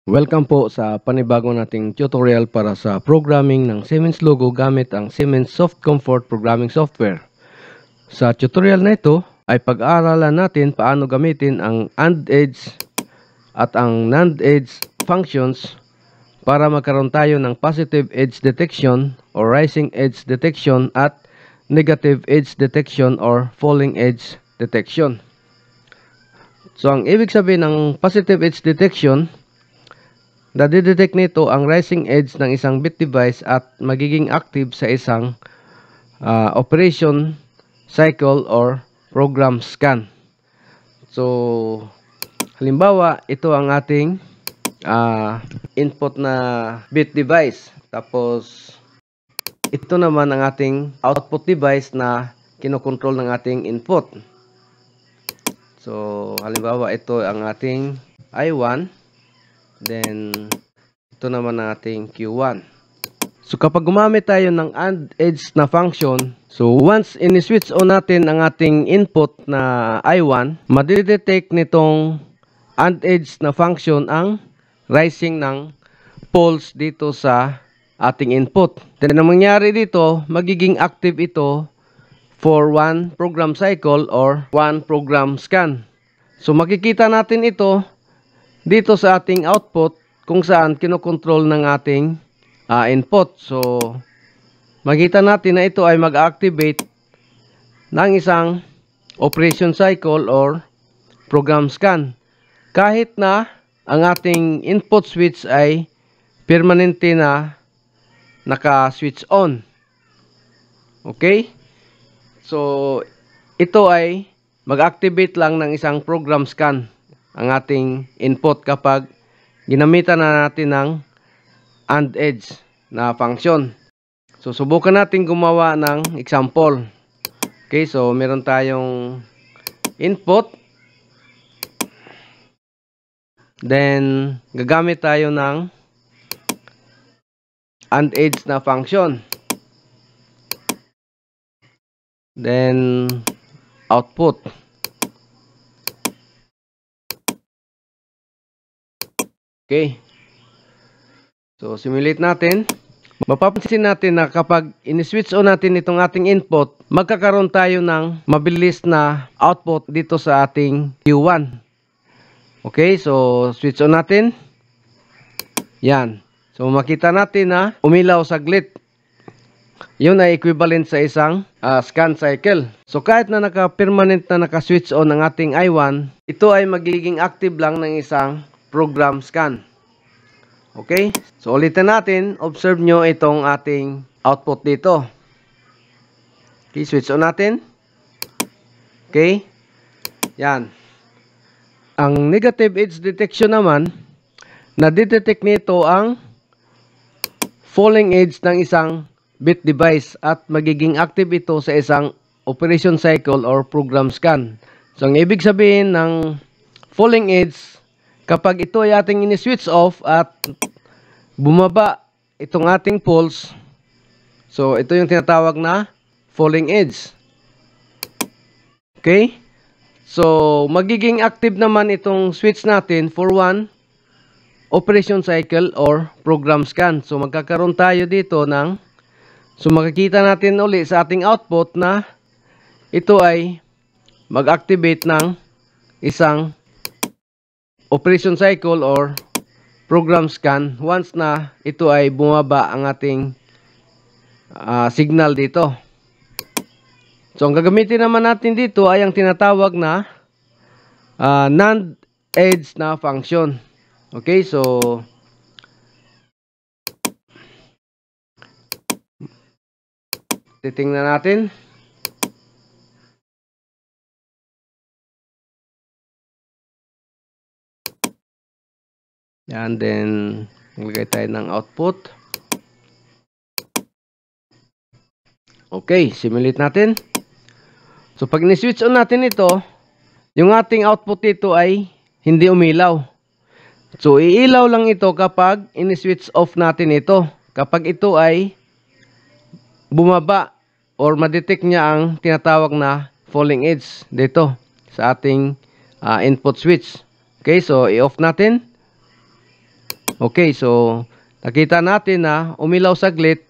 Welcome po sa panibago nating tutorial para sa programming ng Siemens logo gamit ang Siemens Soft Comfort Programming Software. Sa tutorial na ito ay pag-aaralan natin paano gamitin ang AND edge at ang NAND edge functions para magkaroon tayo ng positive edge detection or rising edge detection at negative edge detection or falling edge detection. So ang ibig sabihin ng positive edge detection, nadidetect nito ang rising edge ng isang bit device at magiging active sa isang operation cycle or program scan. So halimbawa, ito ang ating input na bit device. Tapos ito naman ang ating output device na kinokontrol ng ating input. So halimbawa, ito ang ating I1. Then, ito naman ang ating Q1. So, kapag gumamit tayo ng AND edge na function, so once in-switch on natin ang ating input na I1, madidetect nitong AND edge na function ang rising ng pulse dito sa ating input. Then, ang mangyari dito, magiging active ito for one program cycle or one program scan. So, makikita natin ito dito sa ating output kung saan kinokontrol ng ating input. So, makita natin na ito ay mag-activate ng isang operation cycle or program scan. Kahit na ang ating input switch ay permanente na naka-switch on. Okay? So, ito ay mag-activate lang ng isang program scan ang ating input kapag ginamitan na natin ng AND edge na function. So, subukan natin gumawa ng example. Okay, so meron tayong input. Then, gagamit tayo ng AND edge na function. Then, output. Okay. So, simulate natin. Mapapansin natin na kapag in-switch on natin itong ating input, magkakaroon tayo ng mabilis na output dito sa ating Q1. Okay, so switch on natin. Yan. So, makita natin na umilaw saglit. Yun ay equivalent sa isang scan cycle. So, kahit na naka-permanent na naka-switch on ang ating I1, ito ay magiging active lang ng isang program scan. Okay? So, ulitin natin. Observe nyo itong ating output dito. Okay, switch on natin. Okay? Yan. Ang negative edge detection naman, nadidetect nito ang falling edge ng isang bit device at magiging active ito sa isang operation cycle or program scan. So, ang ibig sabihin ng falling edge, kapag ito ay ating ini-switch off at bumaba itong ating pulse, so ito yung tinatawag na falling edge. Okay? So, magiging active naman itong switch natin for one operation cycle or program scan. So, magkakaroon tayo dito ng, so makikita natin uli sa ating output na ito ay mag-activate ng isang operation cycle or program scan once na ito ay bumaba ang ating signal dito. So, ang gagamitin naman natin dito ay ang tinatawag na NAND edge na function. Okay, so titingnan natin. Yan, then maglagay tayo ng output. Okay, simulate natin. So, pag ni-switch on natin ito, yung ating output dito ay hindi umilaw. So, iilaw lang ito kapag ini-switch off natin ito. Kapag ito ay bumaba or ma-detect niya ang tinatawag na falling edge dito sa ating input switch. Okay, so i-off natin. Okay, so nakita natin na umilaw saglit,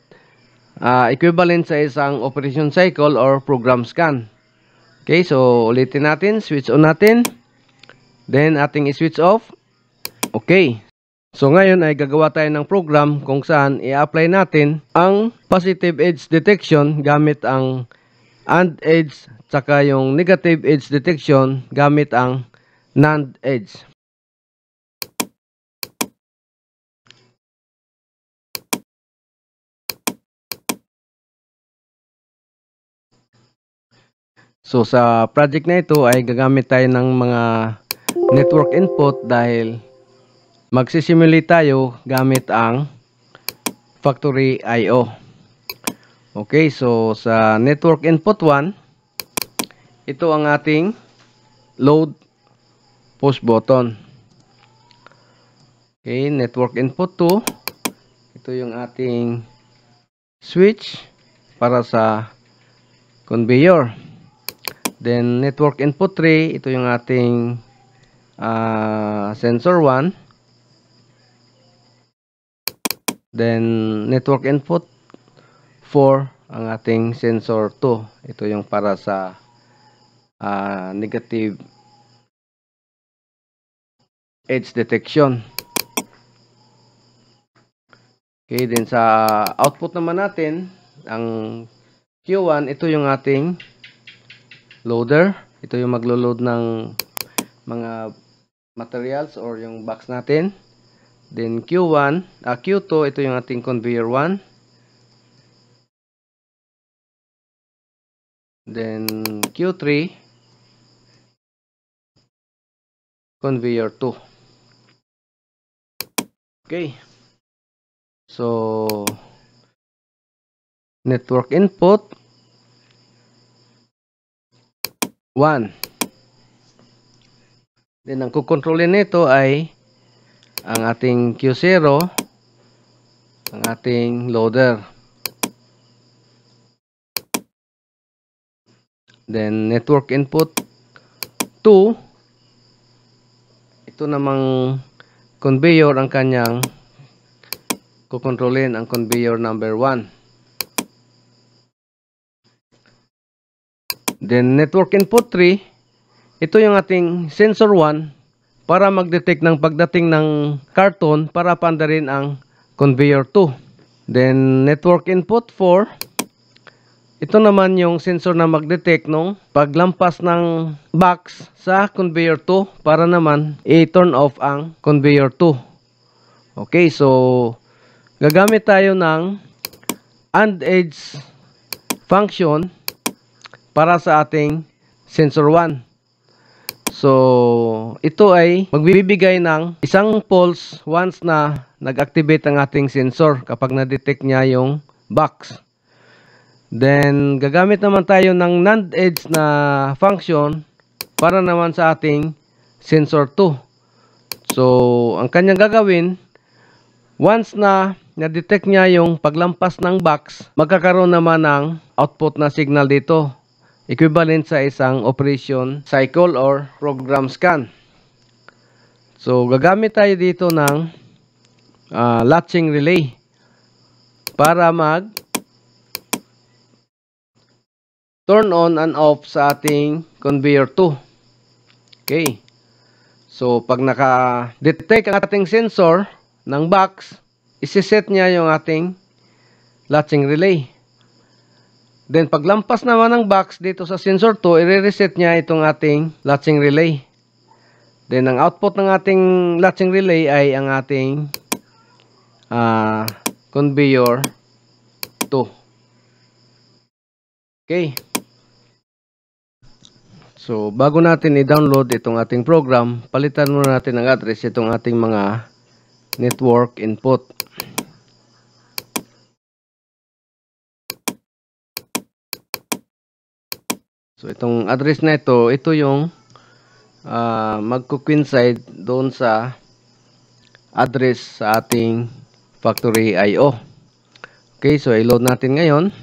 equivalent sa isang operation cycle or program scan. Okay, so ulitin natin, switch on natin, then ating i-switch off. Okay, so ngayon ay gagawa tayo ng program kung saan i-apply natin ang positive edge detection gamit ang AND edge, tsaka yung negative edge detection gamit ang NAND edge. So sa project na ito ay gagamit tayo ng mga network input dahil magsisimulate tayo gamit ang factory I/O. Okay, so sa network input 1, ito ang ating load push button. Okay, network input 2, ito yung ating switch para sa conveyor. Then network input 3, ito yung ating sensor 1. Then network input 4, ang ating sensor 2. Ito yung para sa negative edge detection. Okay, then sa output naman natin, ang Q1, ito yung ating loader. Ito yung maglo-load ng mga materials or yung box natin. Then Q2, ito yung ating conveyor 1. Then Q3, conveyor 2. Okay. So network input 1. Then ang kukontrolin nito ay ang ating Q0, ang ating loader. Then network input 2, ito namang conveyor ang kanyang kukontrolin, ang conveyor number 1. Then network input 3, ito yung ating sensor 1 para mag-detect ng pagdating ng karton para paandarin ang conveyor 2. Then network input 4, ito naman yung sensor na mag-detect nung paglampas ng box sa conveyor 2 para naman i-turn off ang conveyor 2. Okay, so gagamit tayo ng AND edge function para sa ating sensor 1. So, ito ay magbibigay ng isang pulse once na nag-activate ang ating sensor kapag na-detect niya yung box. Then, gagamit naman tayo ng NAND edge na function para naman sa ating sensor 2. So, ang kanyang gagawin, once na na-detect niya yung paglampas ng box, magkakaroon naman ng output na signal dito. Equivalent sa isang operation cycle or program scan. So, gagamit tayo dito ng latching relay para mag turn on and off sa ating conveyor 2. Okay. So, pag naka-detect ang ating sensor ng box, isi-set niya yung ating latching relay. Then, paglampas naman ng box dito sa sensor 2, i-reset niya itong ating latching relay. Then, ang output ng ating latching relay ay ang ating conveyor 2. Okay. So, bago natin i-download itong ating program, palitan muna natin ang address itong ating mga network input. So, itong address na ito yung magko-coincide doon sa address sa ating factory I/O. Okay, so i-load natin ngayon.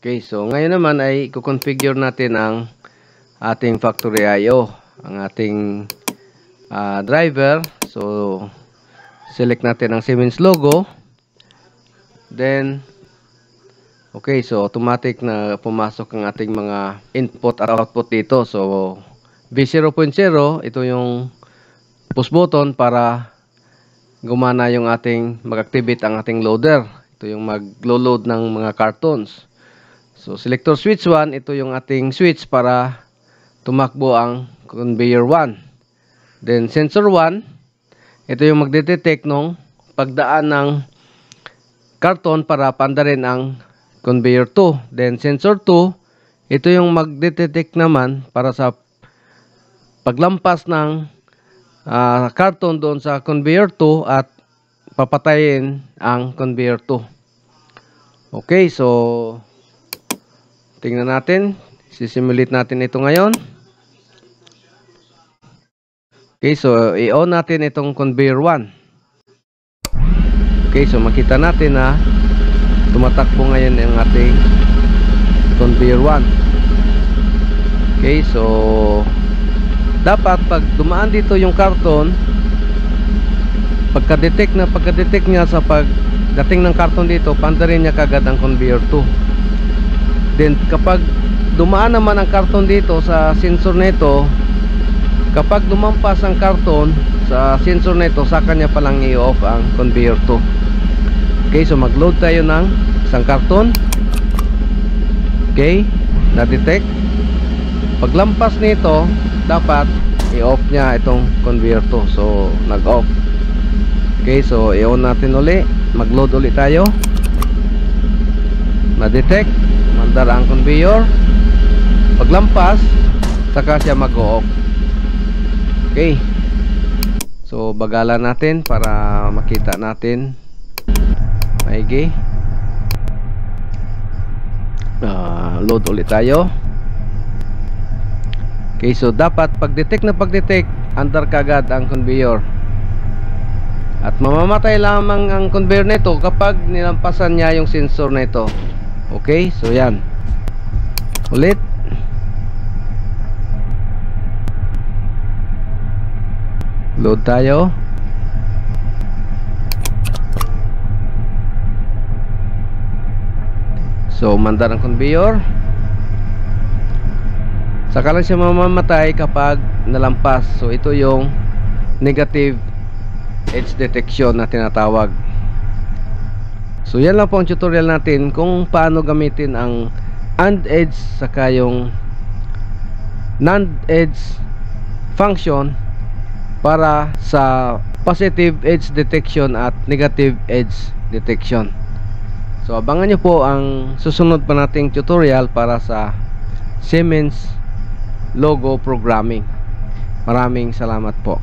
Okay, so ngayon naman ay i-configure natin ang ating factory IO, ang ating driver. So select natin ang Siemens logo. Then okay, so automatic na pumasok ang ating mga input at output dito. So V0.0, ito yung push button para gumana yung mag-activate ang ating loader. Ito yung mag-load ng mga cartons. So selector switch 1, ito yung ating switch para tumakbo ang conveyor 1. Then sensor 1, ito yung magdetect ng pagdaan ng karton para pandarin ang conveyor 2. Then sensor 2, ito yung magdetect naman para sa paglampas ng karton doon sa conveyor 2 at papatayin ang conveyor 2. Okay, so tingnan natin, sisimulate natin ito ngayon. Okay, so i-on natin itong conveyor 1. Okay, so makita natin na tumatakbo ngayon ang ating conveyor 1. Okay, so dapat pag dumaan dito yung karton, pagka-detect niya sa pagdating ng karton dito, pandarin niya kagad ang conveyor 2. Then kapag dumaan naman ang karton dito sa sensor nito, kapag lumampas ang karton sa sensor nito, saka niya palang i-off ang conveyor 2. Okay, so mag-load tayo ng isang karton. Okay, na-detect. Paglampas nito, dapat i-off niya itong conveyor 2. So nag-off. Okay, so i-on natin uli. Mag-load uli tayo. Na-detect, mandar ang conveyor. Paglampas, saka siya mag-off. Okay, so bagalan natin para makita natin maigi. Load ulit tayo. Okay, so dapat pag-detect, andar kagad ang conveyor. At mamamatay lamang ang conveyor nito kapag nilampasan niya yung sensor nito. Okay, so yan. Ulit. Load tayo. So mandar ang conveyor. Saka lang siya mamamatay kapag nalampas. So ito yung negative edge detection na tinatawag. So yan lang po ang tutorial natin kung paano gamitin ang AND edge saka yung NAND edge function para sa positive edge detection at negative edge detection. So abangan nyo po ang susunod pa nating tutorial para sa Siemens logo programming. Maraming salamat po.